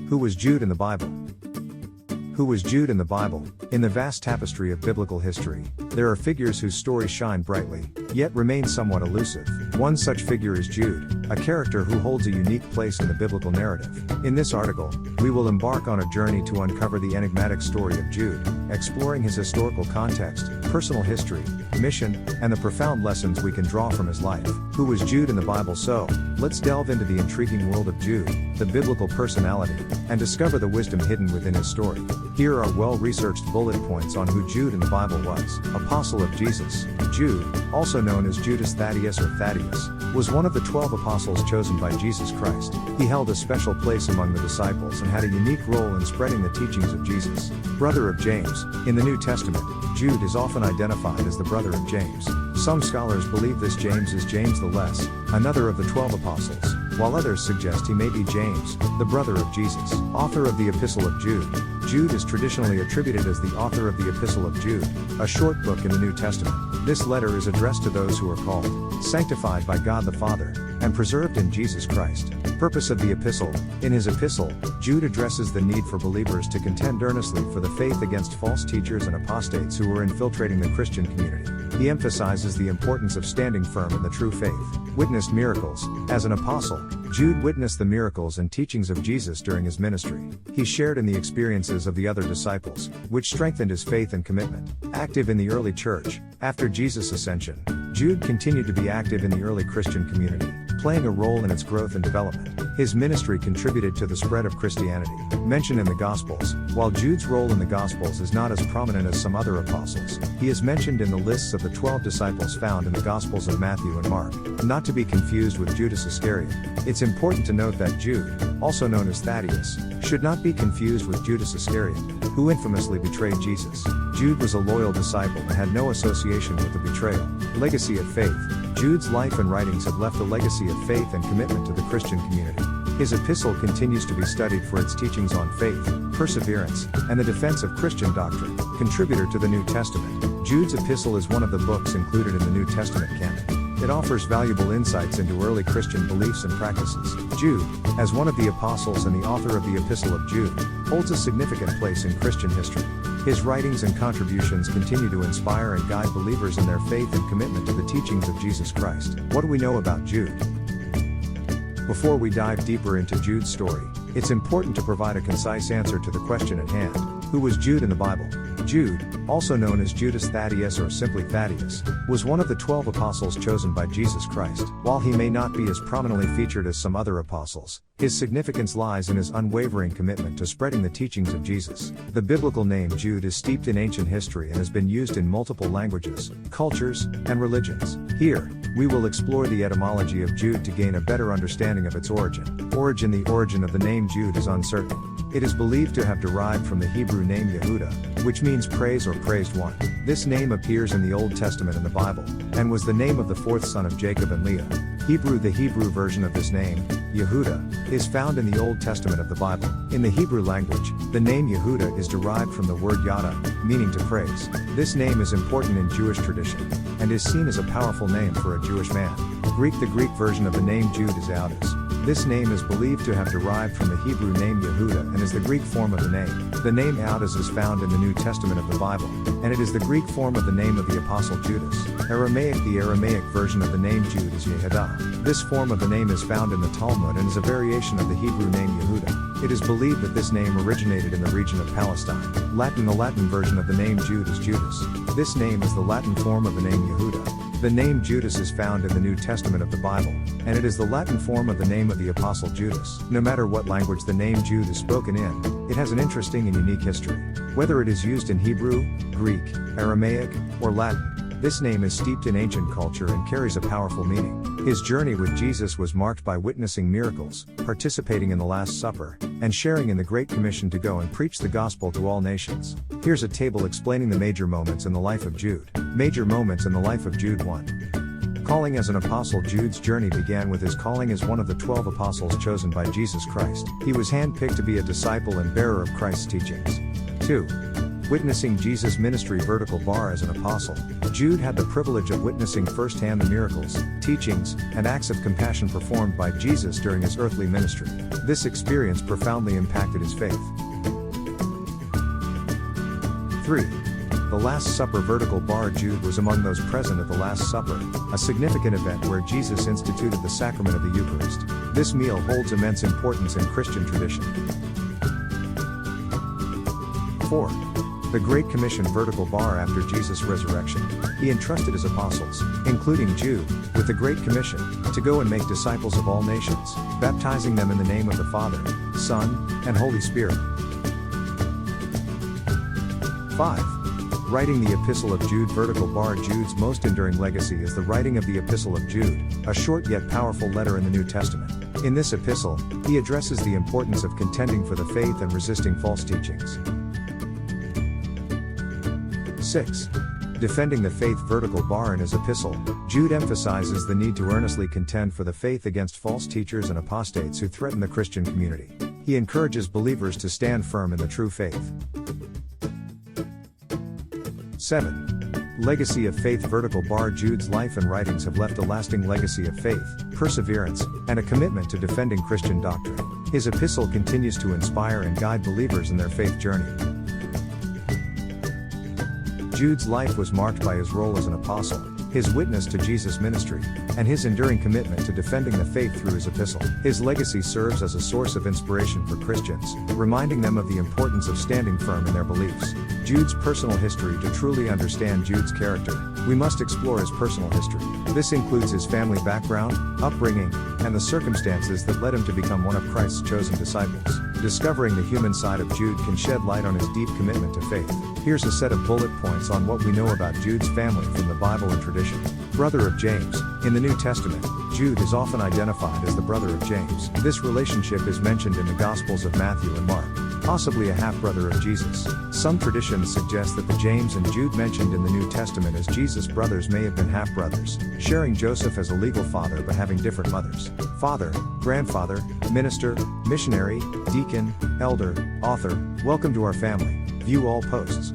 Who was Jude in the Bible? Who was Jude in the Bible? In the vast tapestry of biblical history, there are figures whose stories shine brightly, yet remain somewhat elusive. One such figure is Jude, a character who holds a unique place in the biblical narrative. In this article, we will embark on a journey to uncover the enigmatic story of Jude, exploring his historical context, personal history, mission, and the profound lessons we can draw from his life. Who was Jude in the Bible? So, let's delve into the intriguing world of Jude, the biblical personality, and discover the wisdom hidden within his story. Here are well-researched bullet points on who Jude in the Bible was. Apostle of Jesus. Jude, also known as Judas Thaddeus or Thaddeus, was one of the 12 apostles chosen by Jesus Christ. He held a special place among the disciples and had a unique role in spreading the teachings of Jesus. Brother of James. In the New Testament, Jude is often identified as the brother of James. Some scholars believe this James is James the Less, another of the 12 apostles, while others suggest he may be James, the brother of Jesus. Author of the Epistle of Jude. Jude is traditionally attributed as the author of the Epistle of Jude, a short book in the New Testament. This letter is addressed to those who are called, sanctified by God the Father, and preserved in Jesus Christ. Purpose of the epistle. In his epistle, Jude addresses the need for believers to contend earnestly for the faith against false teachers and apostates who were infiltrating the Christian community. He emphasizes the importance of standing firm in the true faith. Witnessed miracles. As an apostle, Jude witnessed the miracles and teachings of Jesus during his ministry. He shared in the experiences of the other disciples, which strengthened his faith and commitment. Active in the early church. After Jesus' ascension, Jude continued to be active in the early Christian community, playing a role in its growth and development. His ministry contributed to the spread of Christianity. Mentioned in the Gospels. While Jude's role in the Gospels is not as prominent as some other apostles, he is mentioned in the lists of the 12 disciples found in the Gospels of Matthew and Mark, not to be confused with Judas Iscariot. It's important to note that Jude, also known as Thaddeus, should not be confused with Judas Iscariot, who infamously betrayed Jesus. Jude was a loyal disciple and had no association with the betrayal. Legacy of faith. Jude's life and writings have left a legacy of faith and commitment to the Christian community. His epistle continues to be studied for its teachings on faith, perseverance, and the defense of Christian doctrine. Contributor to the New Testament. Jude's epistle is one of the books included in the New Testament canon. It offers valuable insights into early Christian beliefs and practices. Jude, as one of the apostles and the author of the Epistle of Jude, holds a significant place in Christian history. His writings and contributions continue to inspire and guide believers in their faith and commitment to the teachings of Jesus Christ. What do we know about Jude? Before we dive deeper into Jude's story, it's important to provide a concise answer to the question at hand. Who was Jude in the Bible? Jude, also known as Judas Thaddeus or simply Thaddeus, was one of the 12 apostles chosen by Jesus Christ. While he may not be as prominently featured as some other apostles, his significance lies in his unwavering commitment to spreading the teachings of Jesus. The biblical name Jude is steeped in ancient history and has been used in multiple languages, cultures, and religions. Here, we will explore the etymology of Jude to gain a better understanding of its origin. The origin of the name Jude is uncertain. It is believed to have derived from the Hebrew name Yehuda, which means praise or praised one. This name appears in the Old Testament in the Bible, and was the name of the fourth son of Jacob and Leah. The Hebrew version of this name, Yehuda, is found in the Old Testament of the Bible. In the Hebrew language, the name Yehuda is derived from the word yada, meaning to praise. This name is important in Jewish tradition, and is seen as a powerful name for a Jewish man. The Greek version of the name Jude is Eudes. This name is believed to have derived from the Hebrew name Yehuda and is the Greek form of the name. The name Eudes is found in the New Testament of the Bible, and it is the Greek form of the name of the Apostle Judas. The Aramaic version of the name Jude is Yehuda. This form of the name is found in the Talmud and is a variation of the Hebrew name Yehuda. It is believed that this name originated in the region of Palestine. The Latin version of the name Jude is Judas. This name is the Latin form of the name Yehuda. The name Judas is found in the New Testament of the Bible, and it is the Latin form of the name of the Apostle Judas. No matter what language the name Jude is spoken in, it has an interesting and unique history. Whether it is used in Hebrew, Greek, Aramaic, or Latin, this name is steeped in ancient culture and carries a powerful meaning. His journey with Jesus was marked by witnessing miracles, participating in the Last Supper, and sharing in the Great Commission to go and preach the gospel to all nations. Here's a table explaining the major moments in the life of Jude. Major moments in the life of Jude. 1. Calling as an apostle. Jude's journey began with his calling as one of the 12 apostles chosen by Jesus Christ. He was handpicked to be a disciple and bearer of Christ's teachings. 2. Witnessing Jesus' ministry. Vertical bar. As an apostle, Jude had the privilege of witnessing firsthand the miracles, teachings, and acts of compassion performed by Jesus during his earthly ministry. This experience profoundly impacted his faith. 3. The Last Supper vertical bar. Jude was among those present at the Last Supper, a significant event where Jesus instituted the sacrament of the Eucharist. This meal holds immense importance in Christian tradition. 4. The Great Commission vertical bar. After Jesus' resurrection, he entrusted his apostles, including Jude, with the Great Commission, to go and make disciples of all nations, baptizing them in the name of the Father, Son, and Holy Spirit. 5. Writing the Epistle of Jude vertical bar. Jude's most enduring legacy is the writing of the Epistle of Jude, a short yet powerful letter in the New Testament. In this epistle, he addresses the importance of contending for the faith and resisting false teachings. 6. Defending the faith vertical bar. In his epistle, Jude emphasizes the need to earnestly contend for the faith against false teachers and apostates who threaten the Christian community. He encourages believers to stand firm in the true faith. 7. Legacy of faith vertical bar. Jude's life and writings have left a lasting legacy of faith, perseverance, and a commitment to defending Christian doctrine. His epistle continues to inspire and guide believers in their faith journey. Jude's life was marked by his role as an apostle, his witness to Jesus' ministry, and his enduring commitment to defending the faith through his epistle. His legacy serves as a source of inspiration for Christians, reminding them of the importance of standing firm in their beliefs. Jude's personal history. To truly understand Jude's character, we must explore his personal history. This includes his family background, upbringing, and the circumstances that led him to become one of Christ's chosen disciples. Discovering the human side of Jude can shed light on his deep commitment to faith. Here's a set of bullet points on what we know about Jude's family from the Bible and tradition. Brother of James. In the New Testament, Jude is often identified as the brother of James. This relationship is mentioned in the Gospels of Matthew and Mark, possibly a half-brother of Jesus. Some traditions suggest that the James and Jude mentioned in the New Testament as Jesus' brothers may have been half-brothers, sharing Joseph as a legal father but having different mothers. Father, grandfather, minister, missionary, deacon, elder, author. Welcome to our family. View all posts.